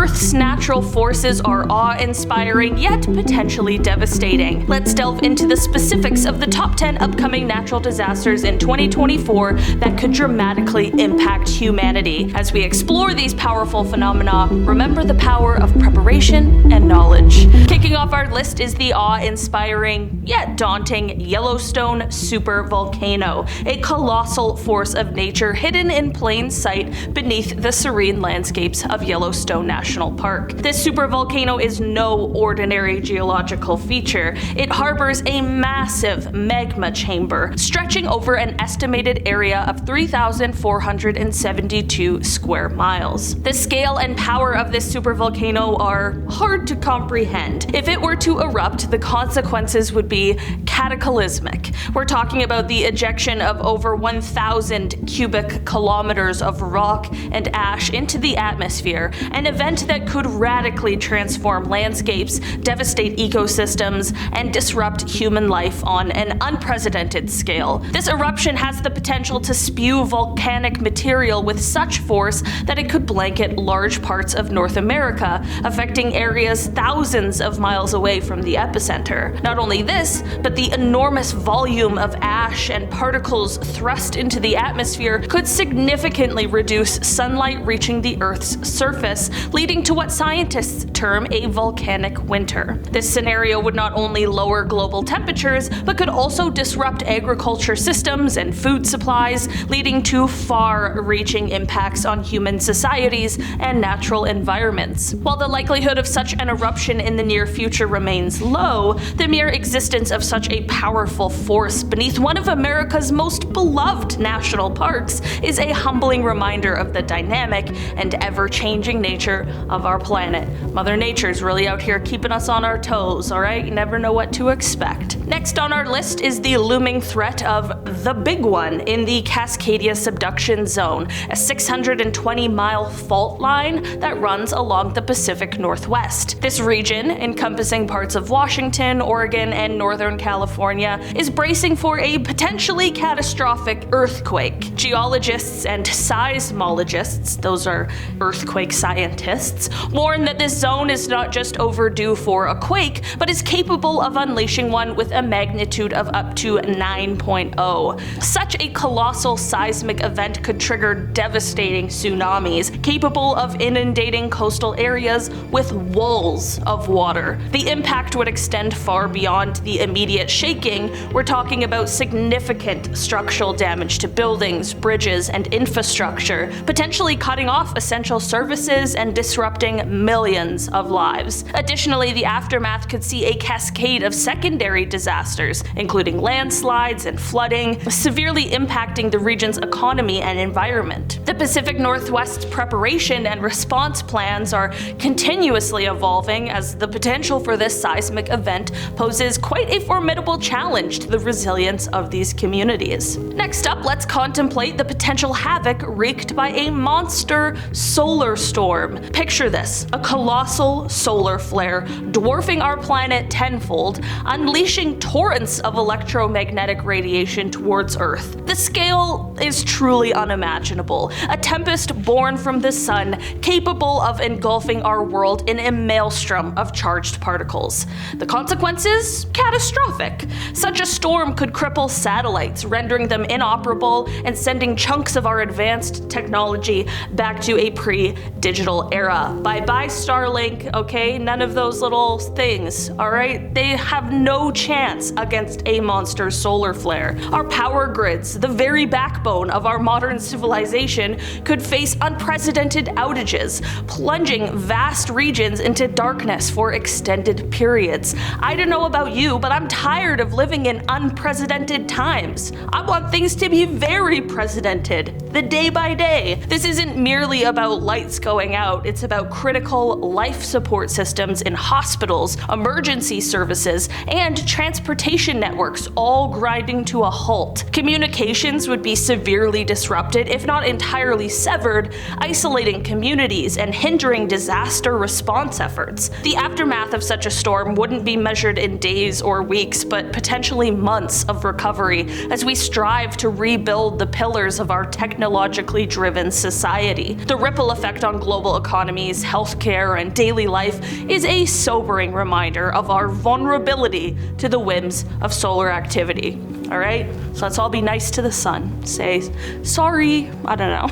Earth's natural forces are awe-inspiring yet potentially devastating. Let's delve into the specifics of the top 10 upcoming natural disasters in 2024 that could dramatically impact humanity. As we explore these powerful phenomena, remember the power of preparation and knowledge. Kicking off our list is the awe-inspiring yet daunting Yellowstone Supervolcano, a colossal force of nature hidden in plain sight beneath the serene landscapes of Yellowstone National Park. This supervolcano is no ordinary geological feature. It harbors a massive magma chamber stretching over an estimated area of 3,472 square miles. The scale and power of this supervolcano are hard to comprehend. If it were to erupt, the consequences would be cataclysmic. We're talking about the ejection of over 1,000 cubic kilometers of rock and ash into the atmosphere, an event that could radically transform landscapes, devastate ecosystems, and disrupt human life on an unprecedented scale. This eruption has the potential to spew volcanic material with such force that it could blanket large parts of North America, affecting areas thousands of miles away from the epicenter. Not only this, but the enormous volume of ash and particles thrust into the atmosphere could significantly reduce sunlight reaching the Earth's surface, leading to what scientists term a volcanic winter. This scenario would not only lower global temperatures, but could also disrupt agriculture systems and food supplies, leading to far-reaching impacts on human societies and natural environments. While the likelihood of such an eruption in the near future remains low, the mere existence of such a powerful force beneath one of America's most beloved national parks is a humbling reminder of the dynamic and ever-changing nature of our planet. Mother Nature's really out here keeping us on our toes, alright? You never know what to expect. Next on our list is the looming threat of the big one in the Cascadia subduction zone, a 620-mile fault line that runs along the Pacific Northwest. This region, encompassing parts of Washington, Oregon, and Northern California, is bracing for a potentially catastrophic earthquake. Geologists and seismologists, those are earthquake scientists, warn that this zone is not just overdue for a quake, but is capable of unleashing one with a magnitude of up to 9.0. Such a colossal seismic event could trigger devastating tsunamis, capable of inundating coastal areas with walls of water. The impact would extend far beyond the immediate shaking. We're talking about significant structural damage to buildings, bridges, and infrastructure, potentially cutting off essential services and disrupting millions of lives. Additionally, the aftermath could see a cascade of secondary disasters, including landslides and flooding, severely impacting the region's economy and environment. The Pacific Northwest's preparation and response plans are continuously evolving as the potential for this seismic event poses quite a formidable challenge to the resilience of these communities. Next up, let's contemplate the potential havoc wreaked by a monster solar storm. Picture this, a colossal solar flare dwarfing our planet tenfold, unleashing torrents of electromagnetic radiation towards Earth. The scale is truly unimaginable, a tempest born from the sun capable of engulfing our world in a maelstrom of charged particles. The consequences? Catastrophic. Such a storm could cripple satellites, rendering them inoperable and sending chunks of our advanced technology back to a pre-digital era. Bye-bye Starlink, okay? None of those little things, alright? They have no chance against a monster solar flare. Our power grids, the very backbone of our modern civilization, could face unprecedented outages, plunging vast regions into darkness for extended periods. I don't know about you, but I'm tired of living in unprecedented times. I want things to be very precedented, the day by day. This isn't merely about lights going out, it's about critical life support systems in hospitals, emergency services, and transportation networks all grinding to a halt. Communications would be severely disrupted, if not entirely entirely severed, isolating communities and hindering disaster response efforts. The aftermath of such a storm wouldn't be measured in days or weeks, but potentially months of recovery as we strive to rebuild the pillars of our technologically driven society. The ripple effect on global economies, healthcare, and daily life is a sobering reminder of our vulnerability to the whims of solar activity. Alright? So let's all be nice to the sun. Say, sorry, I don't know.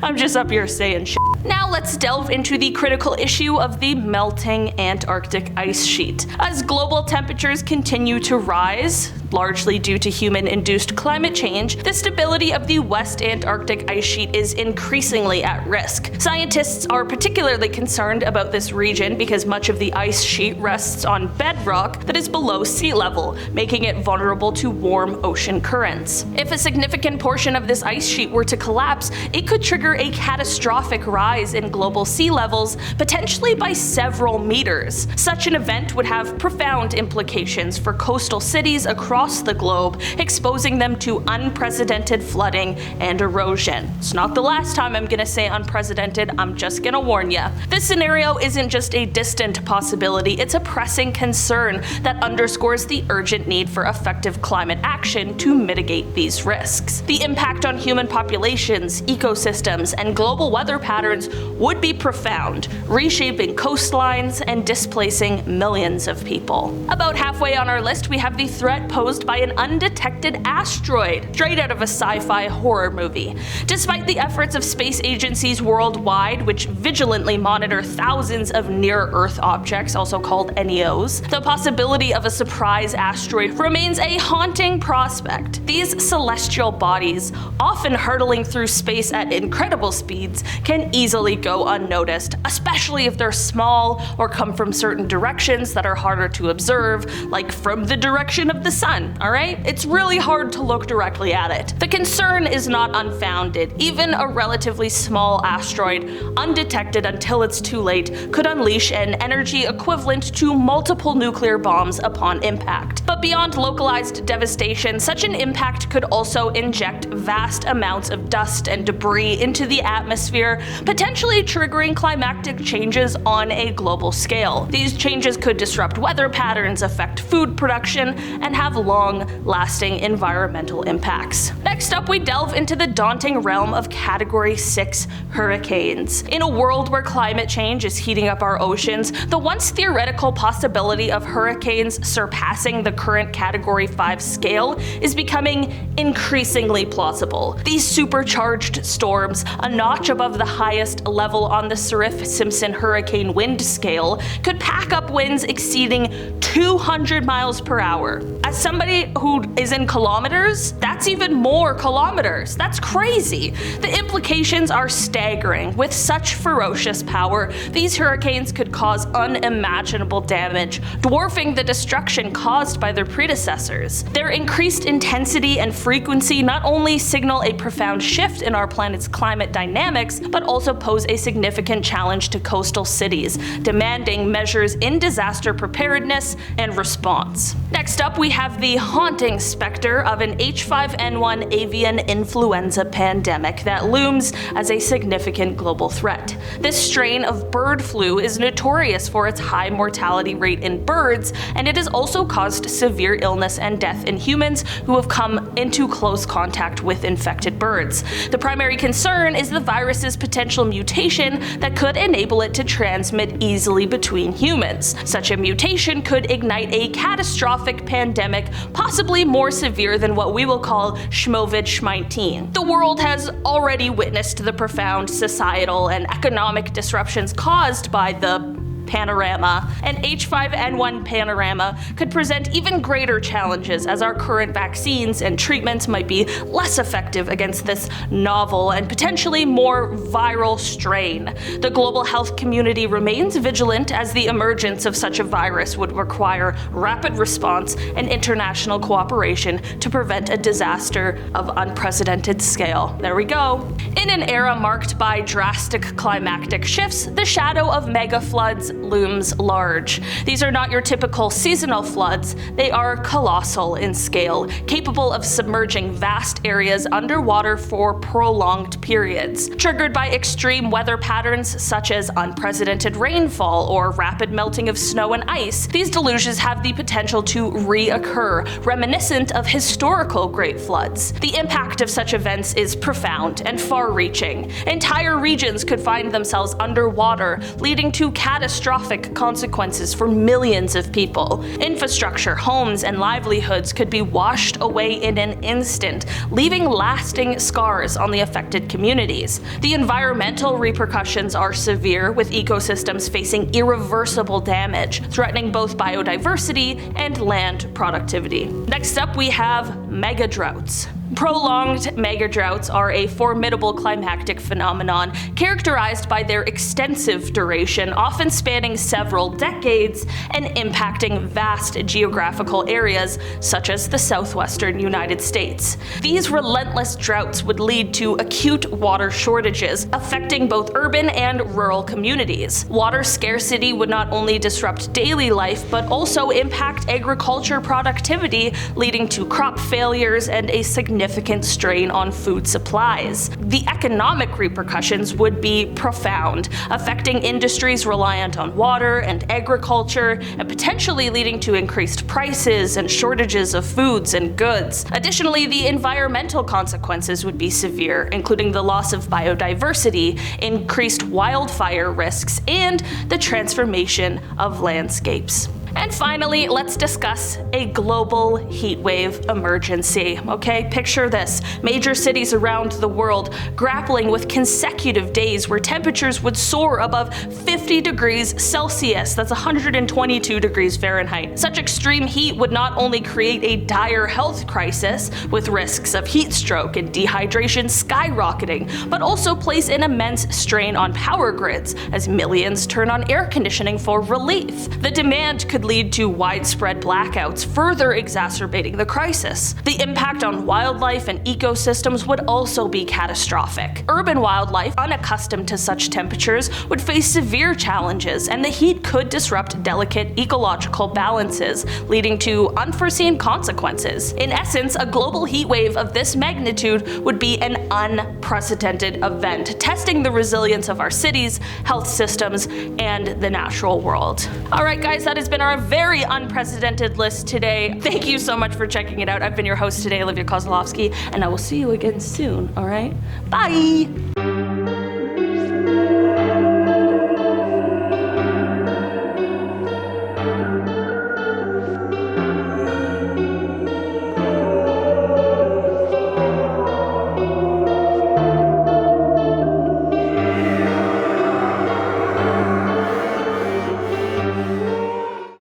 I'm just up here saying shit. Now let's delve into the critical issue of the melting Antarctic ice sheet. As global temperatures continue to rise, largely due to human-induced climate change, the stability of the West Antarctic ice sheet is increasingly at risk. Scientists are particularly concerned about this region because much of the ice sheet rests on bedrock that is below sea level, making it vulnerable to warm ocean currents. If a significant portion of this ice sheet were to collapse, it could trigger a catastrophic rise in global sea levels, potentially by several meters. Such an event would have profound implications for coastal cities across the globe, exposing them to unprecedented flooding and erosion. It's not the last time I'm gonna say unprecedented, I'm just gonna warn ya. This scenario isn't just a distant possibility, it's a pressing concern that underscores the urgent need for effective climate action to mitigate these risks. The impact on human populations, ecosystems, and global weather patterns would be profound, reshaping coastlines and displacing millions of people. About halfway on our list, we have the threat posed by an undetected asteroid, straight out of a sci-fi horror movie. Despite the efforts of space agencies worldwide, which vigilantly monitor thousands of near-Earth objects, also called NEOs, the possibility of a surprise asteroid remains a haunting prospect. These celestial bodies, often hurtling through space at incredible speeds, can easily go unnoticed, especially if they're small or come from certain directions that are harder to observe, like from the direction of the sun. Alright? It's really hard to look directly at it. The concern is not unfounded. Even a relatively small asteroid, undetected until it's too late, could unleash an energy equivalent to multiple nuclear bombs upon impact. But beyond localized devastation, such an impact could also inject vast amounts of dust and debris into the atmosphere, potentially triggering climactic changes on a global scale. These changes could disrupt weather patterns, affect food production, and have long-lasting environmental impacts. Next up, we delve into the daunting realm of Category 6 hurricanes. In a world where climate change is heating up our oceans, the once theoretical possibility of hurricanes surpassing the current Category 5 scale is becoming increasingly plausible. These supercharged storms, a notch above the highest level on the Saifir-Simpson hurricane wind scale, could pack up winds exceeding 200 miles per hour. As somebody who is in kilometers, that's even more kilometers. That's crazy. The implications are staggering. With such ferocious power, these hurricanes could cause unimaginable damage, dwarfing the destruction caused by their predecessors. Their increased intensity and frequency not only signal a profound shift in our planet's climate dynamics, but also pose a significant challenge to coastal cities, demanding measures in disaster preparedness and response. Next up, we have the haunting specter of an H5N1 avian influenza pandemic that looms as a significant global threat. This strain of bird flu is notorious for its high mortality rate in birds, and it has also caused severe illness and death in humans who have come into close contact with infected birds. The primary concern is the virus's potential mutation that could enable it to transmit easily between humans. Such a mutation could ignite a catastrophic pandemic, possibly more severe than what we will call Schmovid-19. The world has already witnessed the profound societal and economic disruptions caused by the panorama, and H5N1 panorama could present even greater challenges as our current vaccines and treatments might be less effective against this novel and potentially more viral strain. The global health community remains vigilant as the emergence of such a virus would require rapid response and international cooperation to prevent a disaster of unprecedented scale. There we go. In an era marked by drastic climactic shifts, the shadow of mega floods, looms large. These are not your typical seasonal floods, they are colossal in scale, capable of submerging vast areas underwater for prolonged periods. Triggered by extreme weather patterns such as unprecedented rainfall or rapid melting of snow and ice, these deluges have the potential to reoccur, reminiscent of historical great floods. The impact of such events is profound and far-reaching. Entire regions could find themselves underwater, leading to catastrophic consequences for millions of people. Infrastructure, homes, and livelihoods could be washed away in an instant, leaving lasting scars on the affected communities. The environmental repercussions are severe, with ecosystems facing irreversible damage, threatening both biodiversity and land productivity. Next up, we have mega droughts. Prolonged megadroughts are a formidable climactic phenomenon characterized by their extensive duration, often spanning several decades and impacting vast geographical areas such as the southwestern United States. These relentless droughts would lead to acute water shortages, affecting both urban and rural communities. Water scarcity would not only disrupt daily life but also impact agriculture productivity, leading to crop failures and a significant strain on food supplies. The economic repercussions would be profound, affecting industries reliant on water and agriculture, and potentially leading to increased prices and shortages of foods and goods. Additionally, the environmental consequences would be severe, including the loss of biodiversity, increased wildfire risks, and the transformation of landscapes. And finally, let's discuss a global heatwave emergency. Okay, picture this. Major cities around the world grappling with consecutive days where temperatures would soar above 50 degrees Celsius, that's 122 degrees Fahrenheit. Such extreme heat would not only create a dire health crisis, with risks of heat stroke and dehydration skyrocketing, but also place an immense strain on power grids as millions turn on air conditioning for relief. The demand could lead to widespread blackouts, further exacerbating the crisis. The impact on wildlife and ecosystems would also be catastrophic. Urban wildlife, unaccustomed to such temperatures, would face severe challenges, and the heat could disrupt delicate ecological balances, leading to unforeseen consequences. In essence, a global heat wave of this magnitude would be an unprecedented event, testing the resilience of our cities, health systems, and the natural world. Alright guys, that has been our very unprecedented list today. Thank you so much for checking it out. I've been your host today, Olivia Kozlowski, and I will see you again soon, alright? Bye!